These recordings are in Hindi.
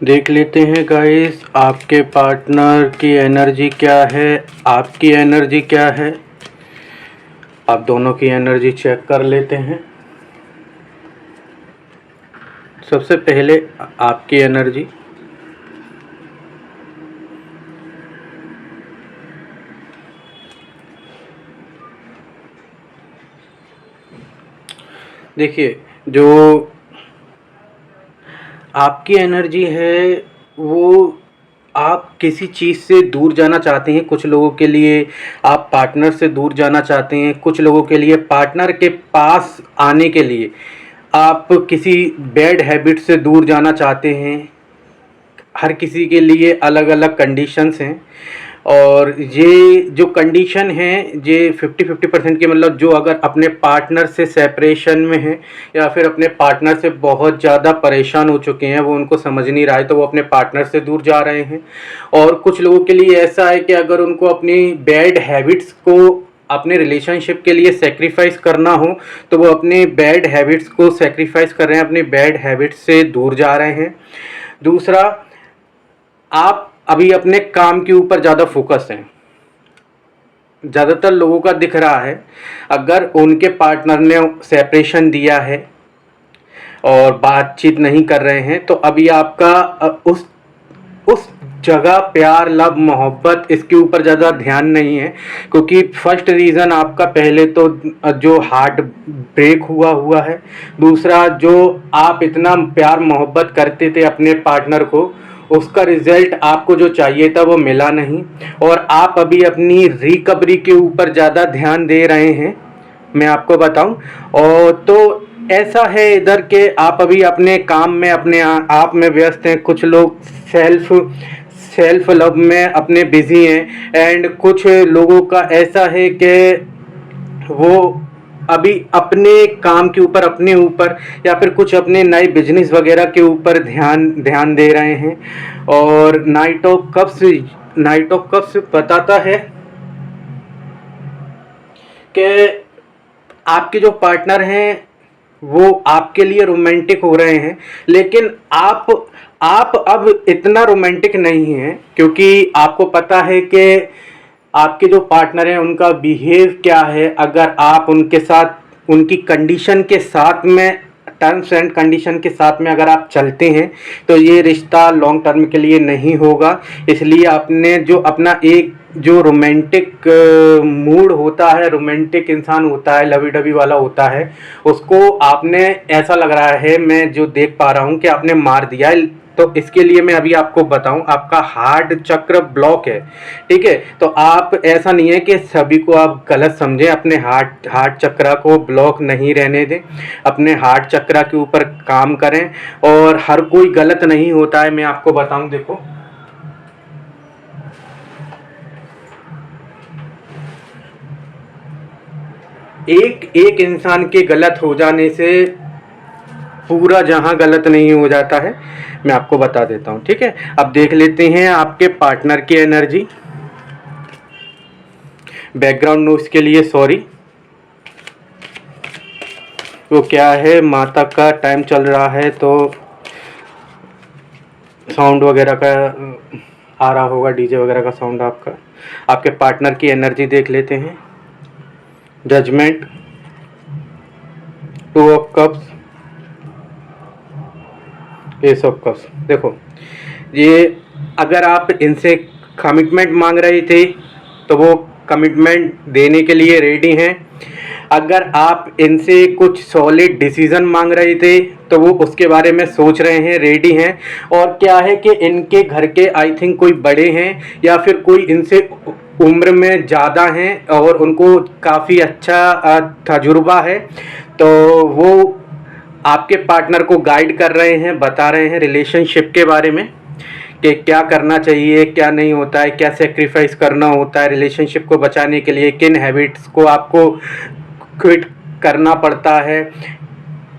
देख लेते हैं गाइस, आपके पार्टनर की एनर्जी क्या है, आपकी एनर्जी क्या है। आप दोनों की एनर्जी चेक कर लेते हैं। सबसे पहले आपकी एनर्जी। देखिए, जो आपकी एनर्जी है वो आप किसी चीज़ से दूर जाना चाहते हैं। कुछ लोगों के लिए आप पार्टनर से दूर जाना चाहते हैं, कुछ लोगों के लिए पार्टनर के पास आने के लिए आप किसी बैड हैबिट से दूर जाना चाहते हैं। हर किसी के लिए अलग अलग कंडीशंस हैं, और ये जो कंडीशन है ये 50-50% के, मतलब जो अगर अपने पार्टनर से सेपरेशन में है या फिर अपने पार्टनर से बहुत ज़्यादा परेशान हो चुके हैं, वो उनको समझ नहीं रहा है तो वो अपने पार्टनर से दूर जा रहे हैं। और कुछ लोगों के लिए ऐसा है कि अगर उनको अपनी बैड हैबिट्स को अपने रिलेशनशिप के लिए सेक्रीफाइस करना हो तो वो अपने बैड हैबिट्स को सेक्रीफाइस कर रहे हैं, अपनी बैड हैबिट्स से दूर जा रहे हैं। दूसरा, आप अभी अपने काम के ऊपर ज़्यादा फोकस हैं। ज़्यादातर लोगों का दिख रहा है, अगर उनके पार्टनर ने सेपरेशन दिया है और बातचीत नहीं कर रहे हैं तो अभी आपका उस जगह प्यार, लव, मोहब्बत इसके ऊपर ज़्यादा ध्यान नहीं है। क्योंकि फर्स्ट रीज़न आपका पहले तो जो हार्ट ब्रेक हुआ है। दूसरा, जो आप इतना प्यार मोहब्बत करते थे अपने पार्टनर को, उसका रिजल्ट आपको जो चाहिए था वो मिला नहीं, और आप अभी अपनी रिकवरी के ऊपर ज़्यादा ध्यान दे रहे हैं, मैं आपको बताऊं। और तो ऐसा है इधर के आप अभी अपने काम में अपने आप में व्यस्त हैं। कुछ लोग सेल्फ लव में अपने बिजी हैं, एंड कुछ लोगों का ऐसा है कि वो अभी अपने काम के ऊपर, अपने ऊपर, या फिर कुछ अपने नए बिजनेस वगैरह के ऊपर ध्यान दे रहे हैं। और नाइट ऑफ कप्स बताता है कि आपके जो पार्टनर हैं वो आपके लिए रोमांटिक हो रहे हैं, लेकिन आप अब इतना रोमांटिक नहीं हैं, क्योंकि आपको पता है कि आपके जो पार्टनर हैं उनका बिहेव क्या है। अगर आप उनके साथ, उनकी कंडीशन के साथ में, टर्म्स एंड कंडीशन के साथ में अगर आप चलते हैं तो ये रिश्ता लॉन्ग टर्म के लिए नहीं होगा। इसलिए आपने जो अपना एक जो रोमांटिक मूड होता है, रोमांटिक इंसान होता है, लवी डबी वाला होता है, उसको आपने, ऐसा लग रहा है, मैं जो देख पा रहा हूँ कि आपने मार दिया है। तो इसके लिए मैं अभी आपको बताऊं, आपका हार्ट चक्र ब्लॉक है, ठीक है। तो आप, ऐसा नहीं है कि सभी को आप गलत समझें, अपने हार्ट चक्र को ब्लॉक नहीं रहने दें, अपने हार्ट चक्र के ऊपर काम करें। और हर कोई गलत नहीं होता है, मैं आपको बताऊं, देखो एक इंसान के गलत हो जाने से पूरा जहां गलत नहीं हो जाता है, मैं आपको बता देता हूं, ठीक है। अब देख लेते हैं आपके पार्टनर की एनर्जी। बैकग्राउंड नॉइस के लिए सॉरी। वो क्या है, माता का टाइम चल रहा है तो साउंड वगैरह का आ रहा होगा, डीजे वगैरह का साउंड आपका। आपके पार्टनर की एनर्जी देख लेते हैं। Judgement, 2 of cups, ace of cups. देखो, ये अगर आप इनसे कमिटमेंट मांग रहे थे तो वो कमिटमेंट देने के लिए रेडी हैं। अगर आप इनसे कुछ सॉलिड डिसीजन मांग रहे थे तो वो उसके बारे में सोच रहे हैं, रेडी हैं। और क्या है कि इनके घर के आई थिंक कोई बड़े हैं, या फिर कोई इनसे उम्र में ज़्यादा हैं और उनको काफ़ी अच्छा तजुर्बा है, तो वो आपके पार्टनर को गाइड कर रहे हैं, बता रहे हैं रिलेशनशिप के बारे में कि क्या करना चाहिए, क्या नहीं होता है, क्या सेक्रीफाइस करना होता है रिलेशनशिप को बचाने के लिए, किन हैबिट्स को आपको क्विट करना पड़ता है,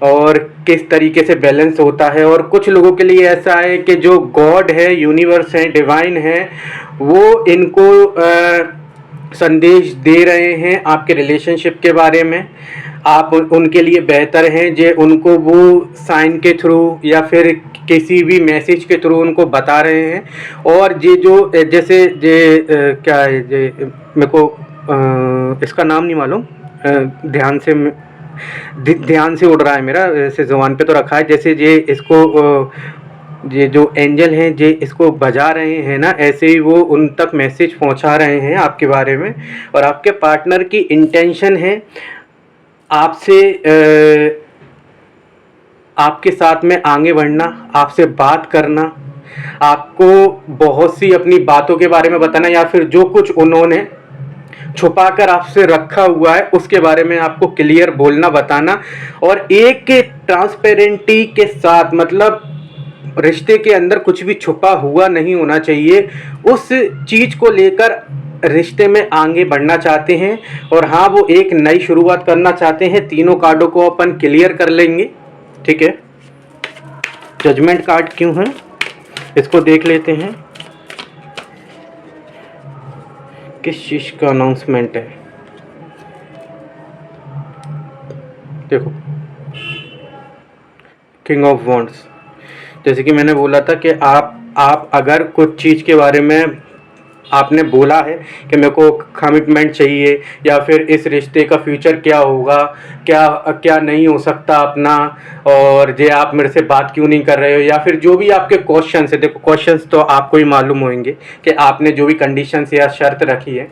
और किस तरीके से बैलेंस होता है। और कुछ लोगों के लिए ऐसा है कि जो गॉड है, यूनिवर्स है, डिवाइन है, वो इनको संदेश दे रहे हैं आपके रिलेशनशिप के बारे में। आप उनके लिए बेहतर हैं, जे उनको वो साइन के थ्रू या फिर किसी भी मैसेज के थ्रू उनको बता रहे हैं। और ये जो जैसे ये क्या है, ये मेरे को इसका नाम नहीं मालूम, ध्यान से उड़ रहा है मेरा, ऐसे ज़ुबान पे तो रखा है। जैसे ये इसको ये जो एंजल हैं ये इसको बजा रहे हैं ना, ऐसे ही वो उन तक मैसेज पहुंचा रहे हैं आपके बारे में। और आपके पार्टनर की इंटेंशन है आपसे आपके साथ में आगे बढ़ना, आपसे बात करना, आपको बहुत सी अपनी बातों के बारे में बताना, या फिर जो कुछ उन्होंने छुपाकर आपसे रखा हुआ है उसके बारे में आपको क्लियर बोलना, बताना। और एक ट्रांसपेरेंटी के साथ, मतलब रिश्ते के अंदर कुछ भी छुपा हुआ नहीं होना चाहिए, उस चीज़ को लेकर रिश्ते में आगे बढ़ना चाहते हैं। और हाँ, वो एक नई शुरुआत करना चाहते हैं। तीनों कार्डों को अपन क्लियर कर लेंगे, ठीक है। जजमेंट कार्ड क्यों है इसको देख लेते हैं, किस चीज़ का अनाउंसमेंट है। देखो, किंग ऑफ वॉन्ड्स, जैसे कि मैंने बोला था कि आप अगर कुछ चीज़ के बारे में आपने बोला है कि मेरे को कमिटमेंट चाहिए, या फिर इस रिश्ते का फ्यूचर क्या होगा, क्या क्या नहीं हो सकता अपना, और ये आप मेरे से बात क्यों नहीं कर रहे हो, या फिर जो भी आपके क्वेश्चंस है। देखो, क्वेश्चंस तो आपको ही मालूम होंगे कि आपने जो भी कंडीशंस या शर्त रखी है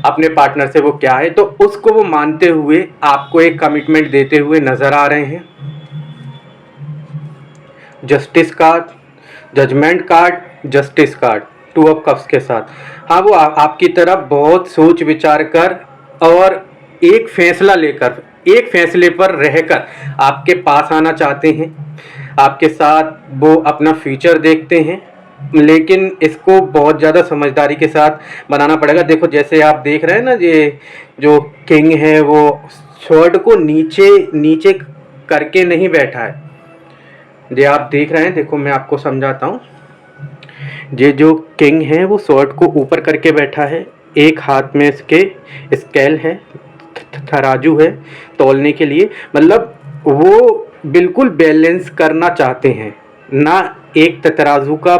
अपने पार्टनर से वो क्या है, तो उसको वो मानते हुए आपको एक कमिटमेंट देते हुए नज़र आ रहे हैं। Justice card, judgement card, justice card, two of cups के साथ। हाँ, वो आपकी तरफ बहुत सोच विचार कर और एक फैसला लेकर, एक फैसले पर रहकर आपके पास आना चाहते हैं। आपके साथ वो अपना फ्यूचर देखते हैं, लेकिन इसको बहुत ज़्यादा समझदारी के साथ बनाना पड़ेगा। देखो, जैसे आप देख रहे हैं ना, ये जो किंग है वो स्वॉर्ड को नीचे नीचे करके नहीं बैठा है। ये आप देख रहे हैं, देखो मैं आपको समझाता हूँ। ये जो किंग है वो स्वॉर्ड को ऊपर करके बैठा है, एक हाथ में इसके स्केल है, तराजू है तौलने के लिए। मतलब वो बिल्कुल बैलेंस करना चाहते हैं, ना एक तराजू का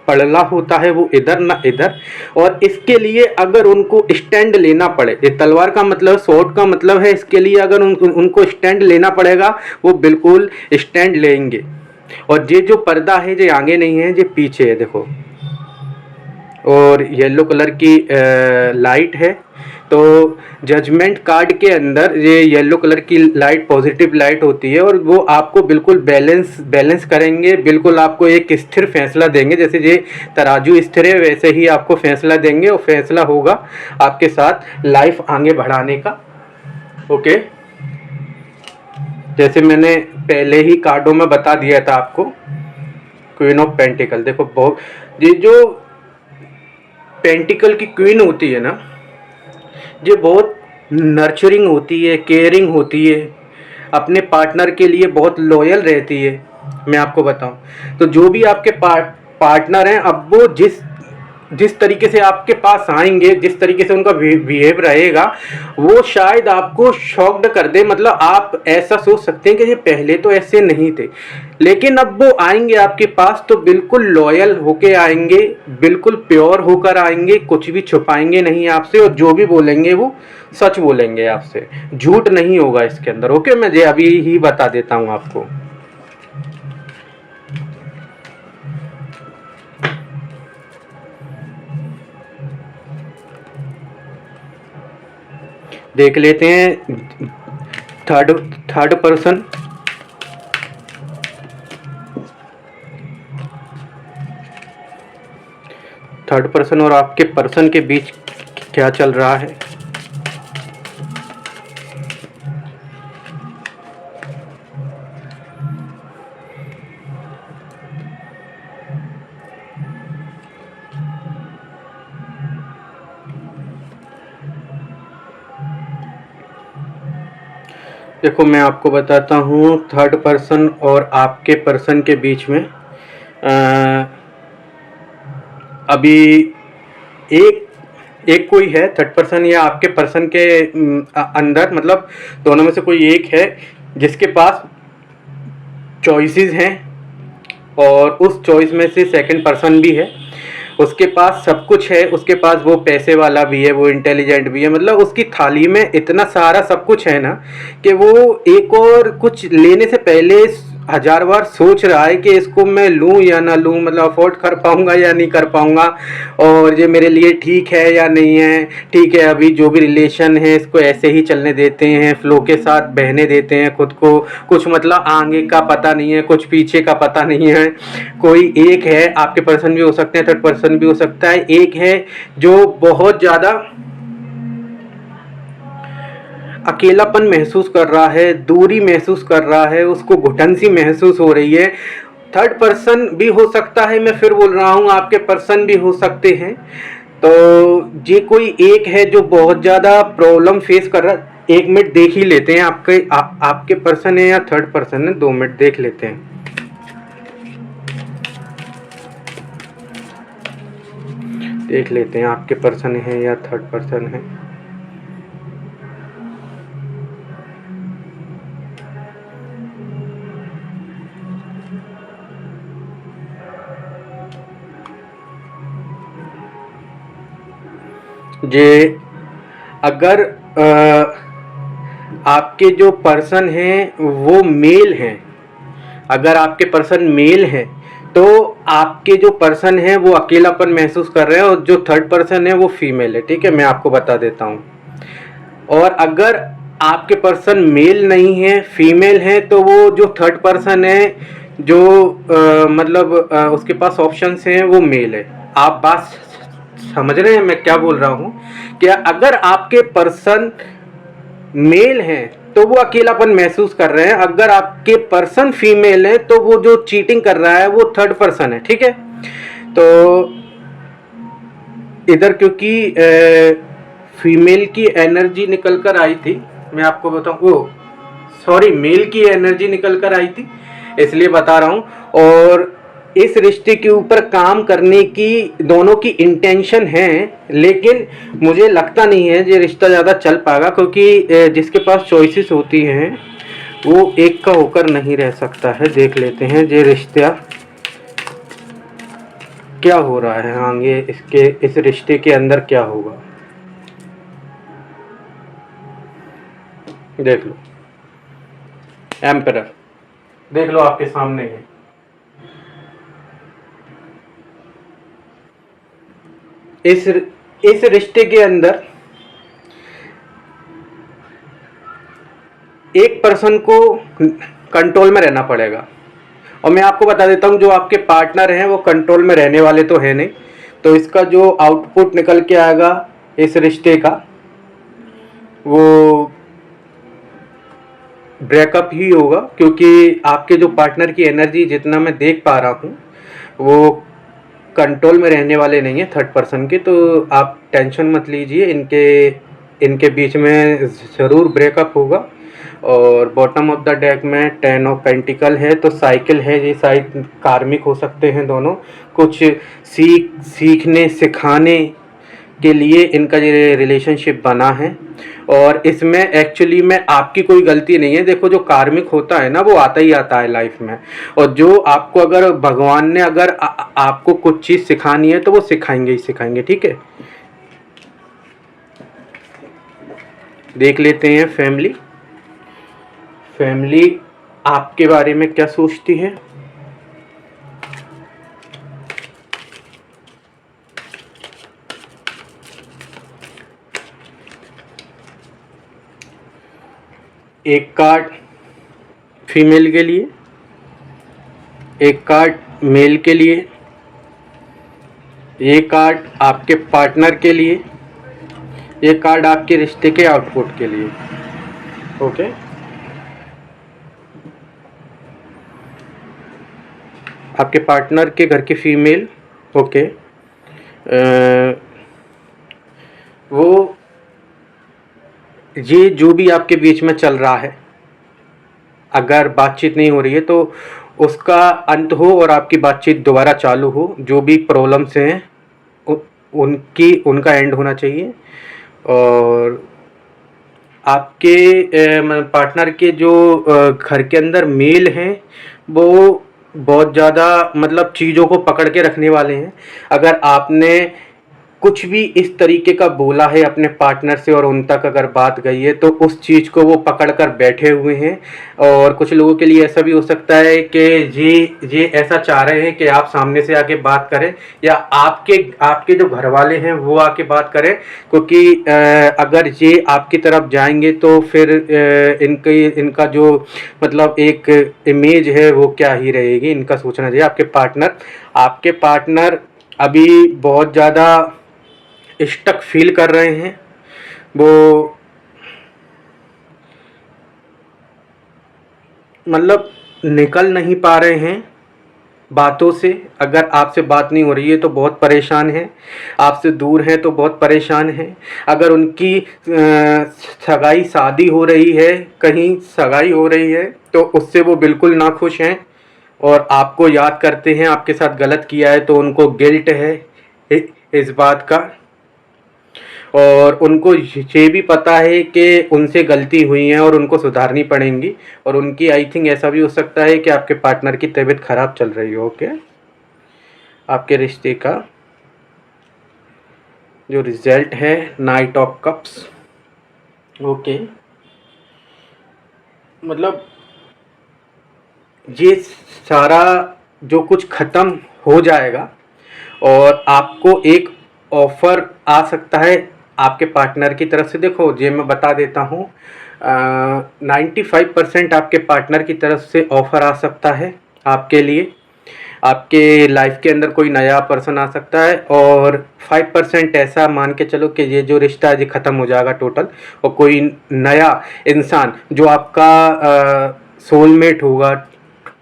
पड़ला होता है वो इधर ना इधर। और इसके लिए अगर उनको स्टैंड लेना पड़े, ये तलवार का मतलब, स्वॉर्ड का मतलब है, इसके लिए अगर उनको स्टैंड लेना पड़ेगा वो बिल्कुल स्टैंड लेंगे। और ये जो पर्दा है ये आगे नहीं है, ये पीछे है, देखो। और येलो कलर की लाइट है। तो जजमेंट कार्ड के अंदर ये येलो कलर की लाइट पॉजिटिव लाइट होती है, और वो आपको बिल्कुल बैलेंस करेंगे, बिल्कुल आपको एक स्थिर फैसला देंगे। जैसे ये तराजू स्थिर है वैसे ही आपको फैसला देंगे, और फैसला होगा आपके साथ लाइफ आगे बढ़ाने का। ओके, जैसे मैंने पहले ही कार्डों में बता दिया था आपको, क्वीन ऑफ पेंटिकल। देखो, बहुत ये जो पेंटिकल की क्वीन होती है ना, ये बहुत नर्चरिंग होती है, केयरिंग होती है, अपने पार्टनर के लिए बहुत लॉयल रहती है। मैं आपको बताऊं तो जो भी आपके पार्टनर हैं, अब वो जिस तरीके से आपके पास आएंगे, जिस तरीके से उनका बिहेव रहेगा, वो शायद आपको शॉक्ड कर दे। मतलब आप ऐसा सोच सकते हैं कि ये पहले तो ऐसे नहीं थे, लेकिन अब वो आएंगे आपके पास तो बिल्कुल लॉयल होके आएंगे, बिल्कुल प्योर होकर आएंगे, कुछ भी छुपाएंगे नहीं आपसे, और जो भी बोलेंगे वो सच बोलेंगे आपसे, झूठ नहीं होगा इसके अंदर। ओके, मैं ये अभी ही बता देता हूँ आपको। देख लेते हैं थर्ड पर्सन। थर्ड पर्सन और आपके पर्सन के बीच क्या चल रहा है। देखो, मैं आपको बताता हूँ, थर्ड पर्सन और आपके पर्सन के बीच में अभी एक कोई है थर्ड पर्सन या आपके पर्सन के अंदर, मतलब दोनों में से कोई एक है जिसके पास चॉइसेस हैं, और उस चॉइस में से सेकंड पर्सन भी है, उसके पास सब कुछ है, उसके पास वो पैसे वाला भी है, वो इंटेलिजेंट भी है, मतलब उसकी थाली में इतना सारा सब कुछ है ना कि वो एक और कुछ लेने से पहले 1000 बार सोच रहा है कि इसको मैं लूँ या ना लूँ, मतलब अफोर्ड कर पाऊँगा या नहीं कर पाऊँगा, और ये मेरे लिए ठीक है या नहीं है। ठीक है, अभी जो भी रिलेशन है इसको ऐसे ही चलने देते हैं, फ्लो के साथ बहने देते हैं खुद को, कुछ मतलब आगे का पता नहीं है, कुछ पीछे का पता नहीं है। कोई एक है, आपके पर्सन भी हो सकते हैं, थर्ड पर्सन भी हो सकता है, एक है जो बहुत ज़्यादा अकेलापन महसूस कर रहा है, दूरी महसूस कर रहा है, उसको घुटन सी महसूस हो रही है। थर्ड पर्सन भी हो सकता है, मैं फिर बोल रहा हूँ आपके पर्सन भी हो सकते हैं। तो ये कोई एक है जो बहुत ज़्यादा प्रॉब्लम फेस कर रहा है। 1 मिनट देख ही लेते हैं आपके पर्सन है या थर्ड पर्सन है, 2 मिनट देख लेते हैं। देख लेते हैं आपके पर्सन है या थर्ड पर्सन है। जे अगर आपके जो पर्सन हैं वो मेल हैं, अगर आपके पर्सन मेल हैं तो आपके जो पर्सन हैं वो अकेलापन महसूस कर रहे हैं, और जो थर्ड पर्सन है वो फीमेल है। ठीक है, मैं आपको बता देता हूँ। और अगर आपके पर्सन मेल नहीं है, फीमेल है, तो वो जो थर्ड पर्सन है जो मतलब उसके पास ऑप्शंस हैं वो मेल है। आप बात समझ रहे हैं मैं क्या बोल रहा हूँ? क्या अगर आपके पर्सन मेल हैं तो वो अकेलापन महसूस कर रहे हैं, अगर आपके पर्सन फीमेल है तो वो जो चीटिंग कर रहा है वो थर्ड पर्सन है। ठीक है, तो इधर क्योंकि फीमेल की एनर्जी निकल कर आई थी, मैं आपको बताऊं, वो सॉरी मेल की एनर्जी निकल कर आई थी, इसलिए बता रहा हूँ। और इस रिश्ते के ऊपर काम करने की दोनों की इंटेंशन है, लेकिन मुझे लगता नहीं है ये रिश्ता ज़्यादा चल पाएगा, क्योंकि जिसके पास चॉइसेस होती हैं वो एक का होकर नहीं रह सकता है। देख लेते हैं ये रिश्ता क्या हो रहा है आगे, इस रिश्ते के अंदर क्या होगा। देख लो, एम्परर देख लो आपके सामने है। इस रिश्ते के अंदर एक पर्सन को कंट्रोल में रहना पड़ेगा, और मैं आपको बता देता हूँ जो आपके पार्टनर हैं वो कंट्रोल में रहने वाले तो है नहीं। तो इसका जो आउटपुट निकल के आएगा इस रिश्ते का वो ब्रेकअप ही होगा, क्योंकि आपके जो पार्टनर की एनर्जी जितना मैं देख पा रहा हूँ वो कंट्रोल में रहने वाले नहीं है थर्ड पर्सन के। तो आप टेंशन मत लीजिए, इनके बीच में ज़रूर ब्रेकअप होगा। और बॉटम ऑफ द डेक में 10 ऑफ पेंटिकल है, तो साइकिल है, ये शायद कार्मिक हो सकते हैं दोनों। कुछ सीखने सिखाने के लिए इनका ये रिलेशनशिप बना है, और इसमें एक्चुअली में आपकी कोई गलती नहीं है। देखो, जो कार्मिक होता है ना वो आता ही आता है लाइफ में, और जो आपको अगर भगवान ने अगर आपको कुछ चीज़ सिखानी है तो वो सिखाएंगे ही सिखाएंगे। ठीक है, देख लेते हैं फैमिली आपके बारे में क्या सोचती है। एक कार्ड फीमेल के लिए, एक कार्ड मेल के लिए, ये कार्ड आपके पार्टनर के लिए, ये कार्ड आपके रिश्ते के आउटपुट के लिए। ओके, आपके पार्टनर के घर की फीमेल। ओके, वो ये जो भी आपके बीच में चल रहा है, अगर बातचीत नहीं हो रही है तो उसका अंत हो और आपकी बातचीत दोबारा चालू हो। जो भी प्रॉब्लम्स हैं उनका एंड होना चाहिए। और आपके पार्टनर के जो घर के अंदर मेल हैं वो बहुत ज़्यादा मतलब चीज़ों को पकड़ के रखने वाले हैं। अगर आपने कुछ भी इस तरीके का बोला है अपने पार्टनर से और उन तक अगर बात गई है तो उस चीज़ को वो पकड़ कर बैठे हुए हैं। और कुछ लोगों के लिए ऐसा भी हो सकता है कि ये ऐसा चाह रहे हैं कि आप सामने से आके बात करें या आपके जो घर वाले हैं वो आके बात करें, क्योंकि अगर ये आपकी तरफ जाएंगे तो फिर इनका जो मतलब एक इमेज है वो क्या ही रहेगी। इनका सोचना चाहिए। आपके पार्टनर अभी बहुत ज़्यादा स्टक फील कर रहे हैं। वो मतलब निकल नहीं पा रहे हैं बातों से। अगर आपसे बात नहीं हो रही है तो बहुत परेशान हैं, आपसे दूर हैं तो बहुत परेशान हैं। अगर उनकी सगाई शादी हो रही है, कहीं सगाई हो रही है तो उससे वो बिल्कुल नाखुश हैं और आपको याद करते हैं। आपके साथ गलत किया है तो उनको गिल्ट है इस बात का। और उनको ये भी पता है कि उनसे गलती हुई है और उनको सुधारनी पड़ेंगी। और उनकी आई थिंक ऐसा भी हो सकता है कि आपके पार्टनर की तबीयत खराब चल रही हो। ओके, आपके रिश्ते का जो रिजल्ट है नाइट ऑफ कप्स। ओके, मतलब ये सारा जो कुछ ख़त्म हो जाएगा और आपको एक ऑफ़र आ सकता है आपके पार्टनर की तरफ से। देखो ये मैं बता देता हूँ, 95% आपके पार्टनर की तरफ से ऑफ़र आ सकता है आपके लिए। आपके लाइफ के अंदर कोई नया पर्सन आ सकता है और 5% ऐसा मान के चलो कि ये जो रिश्ता है ये ख़त्म हो जाएगा टोटल, और कोई नया इंसान जो आपका सोलमेट होगा,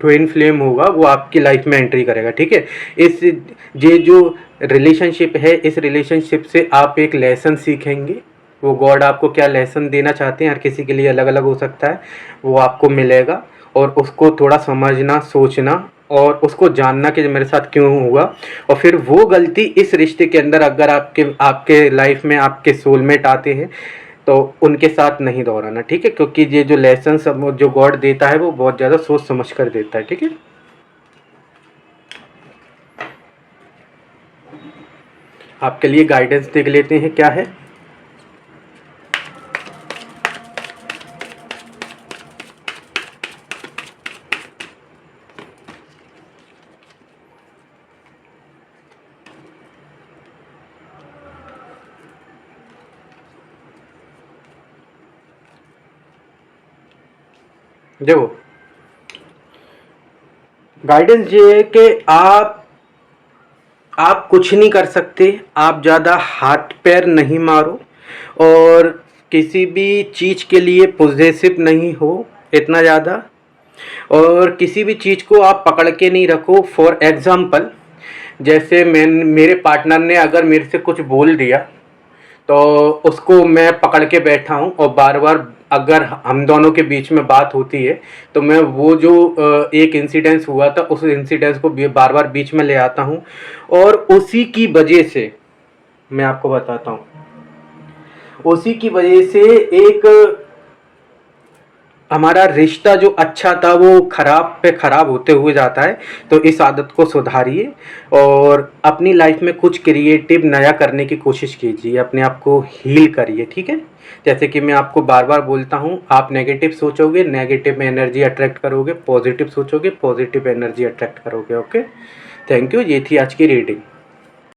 ट्विन फ्लेम होगा, वो आपकी लाइफ में एंट्री करेगा। ठीक है, ये जो रिलेशनशिप है, इस रिलेशनशिप से आप एक लेसन सीखेंगे। वो गॉड आपको क्या लेसन देना चाहते हैं, हर किसी के लिए अलग अलग हो सकता है, वो आपको मिलेगा। और उसको थोड़ा समझना, सोचना और उसको जानना कि मेरे साथ क्यों हुआ। और फिर वो गलती इस रिश्ते के अंदर अगर आपके लाइफ में आपके सोलमेट आते हैं तो उनके साथ नहीं दोहराना। ठीक है, क्योंकि ये जो लेसन जो गॉड देता है वो बहुत ज़्यादा सोच समझ कर देता है। ठीक है, आपके लिए गाइडेंस देख लेते हैं क्या है। देखो, गाइडेंस ये है कि आप कुछ नहीं कर सकते। आप ज़्यादा हाथ पैर नहीं मारो और किसी भी चीज़ के लिए पॉजेसिव नहीं हो इतना ज़्यादा, और किसी भी चीज़ को आप पकड़ के नहीं रखो। फॉर एग्ज़ाम्पल, जैसे मेरे पार्टनर ने अगर मेरे से कुछ बोल दिया तो उसको मैं पकड़ के बैठा हूँ और बार बार अगर हम दोनों के बीच में बात होती है तो मैं वो जो एक इंसिडेंस हुआ था उस इंसिडेंस को बार बार बीच में ले आता हूँ। और उसी की वजह से मैं आपको बताता हूँ, उसी की वजह से एक हमारा रिश्ता जो अच्छा था वो खराब पे खराब होते हुए जाता है। तो इस आदत को सुधारिए और अपनी लाइफ में कुछ क्रिएटिव नया करने की कोशिश कीजिए, अपने आप को हील करिए। ठीक है, जैसे कि मैं आपको बार बार बोलता हूँ, आप नेगेटिव सोचोगे नेगेटिव में एनर्जी अट्रैक्ट करोगे, पॉजिटिव सोचोगे पॉजिटिव एनर्जी अट्रैक्ट करोगे। Okay, thank you. ये थी आज की रीडिंग।